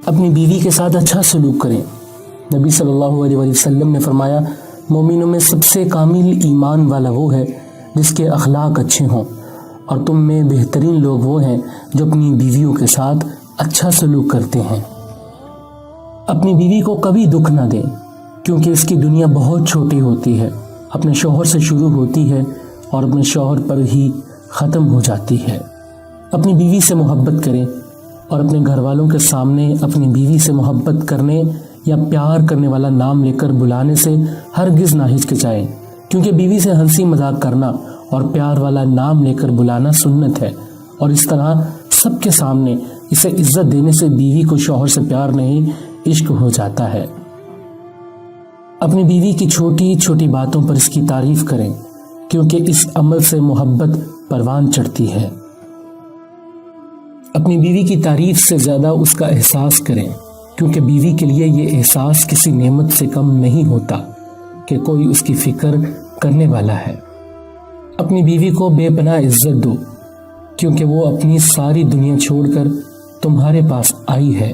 اپنی بیوی کے ساتھ اچھا سلوک کریں۔ نبی صلی اللہ علیہ وسلم نے فرمایا، مومنوں میں سب سے کامل ایمان والا وہ ہے جس کے اخلاق اچھے ہوں، اور تم میں بہترین لوگ وہ ہیں جو اپنی بیویوں کے ساتھ اچھا سلوک کرتے ہیں۔ اپنی بیوی کو کبھی دکھ نہ دیں، کیونکہ اس کی دنیا بہت چھوٹی ہوتی ہے، اپنے شوہر سے شروع ہوتی ہے اور اپنے شوہر پر ہی ختم ہو جاتی ہے۔ اپنی بیوی سے محبت کریں اور اپنے گھر والوں کے سامنے اپنی بیوی سے محبت کرنے یا پیار کرنے والا نام لے کر بلانے سے ہرگز نہ ہچکچائیں، کیونکہ بیوی سے ہنسی مذاق کرنا اور پیار والا نام لے کر بلانا سنت ہے، اور اس طرح سب کے سامنے اسے عزت دینے سے بیوی کو شوہر سے پیار نہیں، عشق ہو جاتا ہے۔ اپنی بیوی کی چھوٹی چھوٹی باتوں پر اس کی تعریف کریں، کیونکہ اس عمل سے محبت پروان چڑھتی ہے۔ اپنی بیوی کی تعریف سے زیادہ اس کا احساس کریں، کیونکہ بیوی کے لیے یہ احساس کسی نعمت سے کم نہیں ہوتا کہ کوئی اس کی فکر کرنے والا ہے۔ اپنی بیوی کو بے پناہ عزت دو، کیونکہ وہ اپنی ساری دنیا چھوڑ کر تمہارے پاس آئی ہے۔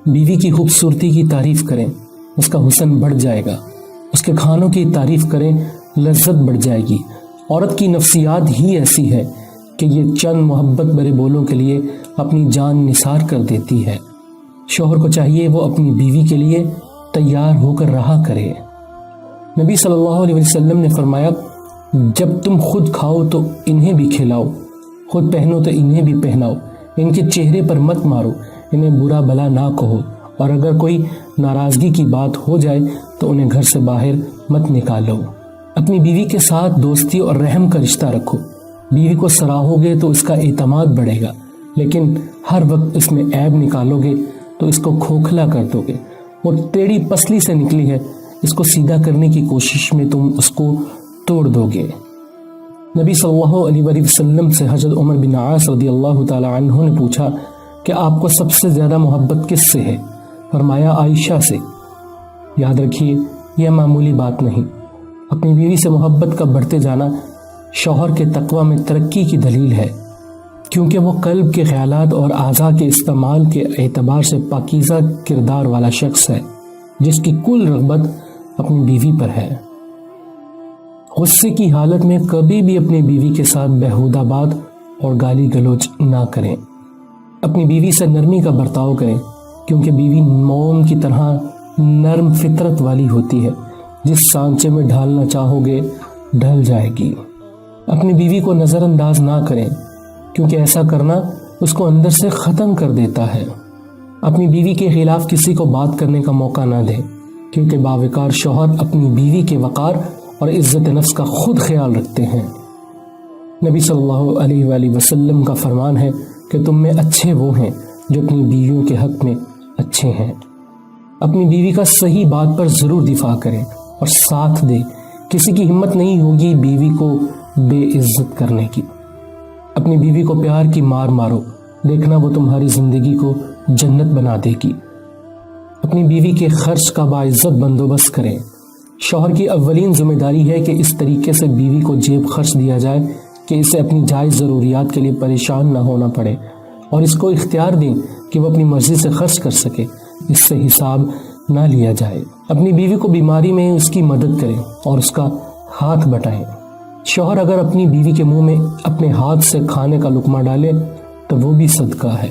بیوی کی خوبصورتی کی تعریف کریں، اس کا حسن بڑھ جائے گا۔ اس کے کھانوں کی تعریف کریں، لذت بڑھ جائے گی۔ عورت کی نفسیات ہی ایسی ہے کہ یہ چند محبت بھرے بولوں کے لیے اپنی جان نثار کر دیتی ہے۔ شوہر کو چاہیے وہ اپنی بیوی کے لیے تیار ہو کر رہا کرے۔ نبی صلی اللہ علیہ وسلم نے فرمایا، جب تم خود کھاؤ تو انہیں بھی کھلاؤ، خود پہنو تو انہیں بھی پہناؤ، ان کے چہرے پر مت مارو، انہیں برا بھلا نہ کہو، اور اگر کوئی ناراضگی کی بات ہو جائے تو انہیں گھر سے باہر مت نکالو۔ اپنی بیوی کے ساتھ دوستی اور رحم کا رشتہ رکھو۔ بیوی کو سراہو گے تو اس کا اعتماد بڑھے گا، لیکن ہر وقت اس میں عیب نکالو گے تو اس کو کھوکھلا کر دو گے۔ وہ ٹیڑھی پسلی سے نکلی ہے، اس کو سیدھا کرنے کی کوشش میں تم اس کو توڑ دو گے۔ نبی صلی اللہ علیہ وسلم سے حضرت عمر بن عاص رضی اللہ تعالی عنہ نے پوچھا کہ آپ کو سب سے زیادہ محبت کس سے ہے؟ فرمایا، عائشہ سے۔ یاد رکھیے، یہ معمولی بات نہیں۔ اپنی بیوی سے محبت کا بڑھتے جانا شوہر کے تقوی میں ترقی کی دلیل ہے، کیونکہ وہ قلب کے خیالات اور اعضاء کے استعمال کے اعتبار سے پاکیزہ کردار والا شخص ہے، جس کی کل رغبت اپنی بیوی پر ہے۔ غصے کی حالت میں کبھی بھی اپنی بیوی کے ساتھ بیہودہ بات اور گالی گلوچ نہ کریں۔ اپنی بیوی سے نرمی کا برتاؤ کریں، کیونکہ بیوی موم کی طرح نرم فطرت والی ہوتی ہے، جس سانچے میں ڈھالنا چاہو گے ڈھل جائے گی۔ اپنی بیوی کو نظر انداز نہ کریں، کیونکہ ایسا کرنا اس کو اندر سے ختم کر دیتا ہے۔ اپنی بیوی کے خلاف کسی کو بات کرنے کا موقع نہ دیں، کیونکہ باوقار شوہر اپنی بیوی کے وقار اور عزت نفس کا خود خیال رکھتے ہیں۔ نبی صلی اللہ علیہ وآلہ وسلم کا فرمان ہے کہ تم میں اچھے وہ ہیں جو اپنی بیویوں کے حق میں اچھے ہیں۔ اپنی بیوی کا صحیح بات پر ضرور دفاع کریں اور ساتھ دیں۔ کسی کی ہمت نہیں ہوگی بیوی کو بے عزت کرنے کی۔ اپنی بیوی کو پیار کی مار مارو، دیکھنا وہ تمہاری زندگی کو جنت بنا دے گی۔ اپنی بیوی کے خرچ کا باعزت بندوبست کریں۔ شوہر کی اولین ذمہ داری ہے کہ اس طریقے سے بیوی کو جیب خرچ دیا جائے کہ اسے اپنی جائز ضروریات کے لیے پریشان نہ ہونا پڑے، اور اس کو اختیار دیں کہ وہ اپنی مرضی سے خرچ کر سکے، اس سے حساب نہ لیا جائے۔ اپنی بیوی کو بیماری میں اس کی مدد کریں اور اس کا ہاتھ بٹائیں۔ شوہر اگر اپنی بیوی کے منہ میں اپنے ہاتھ سے کھانے کا لقمہ ڈالے تو وہ بھی صدقہ ہے۔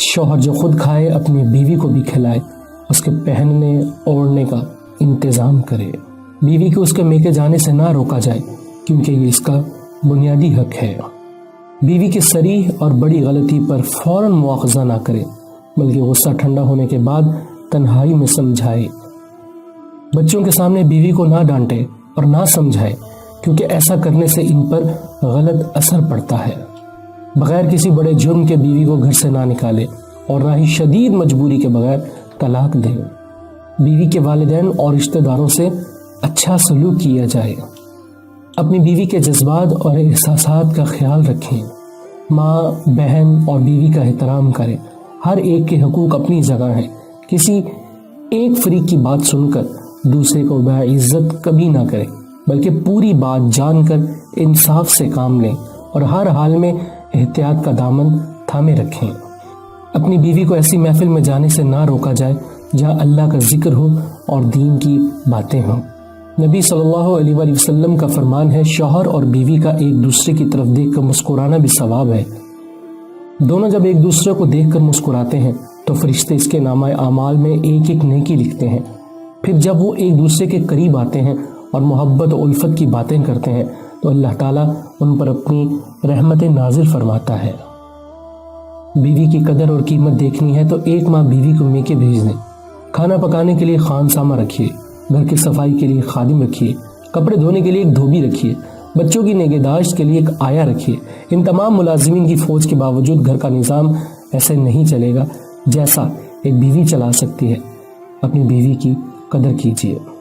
شوہر جو خود کھائے اپنی بیوی کو بھی کھلائے، اس کے پہننے اوڑھنے کا انتظام کرے۔ بیوی کو اس کے میکے جانے سے نہ روکا جائے، کیونکہ یہ اس کا بنیادی حق ہے۔ بیوی کی صریح اور بڑی غلطی پر فوراً مواخذہ نہ کرے، بلکہ غصہ ٹھنڈا ہونے کے بعد تنہائی میں سمجھائے۔ بچوں کے سامنے بیوی کو نہ ڈانٹے اور نہ سمجھائے، کیونکہ ایسا کرنے سے ان پر غلط اثر پڑتا ہے۔ بغیر کسی بڑے جرم کے بیوی کو گھر سے نہ نکالے اور نہ ہی شدید مجبوری کے بغیر طلاق دیں۔ بیوی کے والدین اور رشتہ داروں سے اچھا سلوک کیا جائے۔ اپنی بیوی کے جذبات اور احساسات کا خیال رکھیں۔ ماں، بہن اور بیوی کا احترام کریں۔ ہر ایک کے حقوق اپنی جگہ ہیں۔ کسی ایک فریق کی بات سن کر دوسرے کو باعزت کبھی نہ کریں، بلکہ پوری بات جان کر انصاف سے کام لیں اور ہر حال میں احتیاط کا دامن تھامے رکھیں۔ اپنی بیوی کو ایسی محفل میں جانے سے نہ روکا جائے جہاں اللہ کا ذکر ہو اور دین کی باتیں ہوں۔ نبی صلی اللہ علیہ وآلہ وسلم کا فرمان ہے، شوہر اور بیوی کا ایک دوسرے کی طرف دیکھ کر مسکرانا بھی ثواب ہے۔ دونوں جب ایک دوسرے کو دیکھ کر مسکراتے ہیں تو فرشتے اس کے نامہ اعمال میں ایک ایک نیکی لکھتے ہیں۔ پھر جب وہ ایک دوسرے کے قریب آتے ہیں اور محبت و الفت کی باتیں کرتے ہیں تو اللہ تعالیٰ ان پر اپنی رحمت نازل فرماتا ہے۔ بیوی کی قدر اور قیمت دیکھنی ہے تو ایک ماہ بیوی کو میکے بھیج دیں۔ کھانا پکانے کے لیے خانسامہ رکھیے، گھر کی صفائی کے لیے خادم رکھیے، کپڑے دھونے کے لیے ایک دھوبی رکھیے، بچوں کی نگہداشت کے لیے ایک آیا رکھیے۔ ان تمام ملازمین کی فوج کے باوجود گھر کا نظام ایسے نہیں چلے گا جیسا ایک بیوی چلا سکتی ہے۔ اپنی بیوی کی قدر کیجیے۔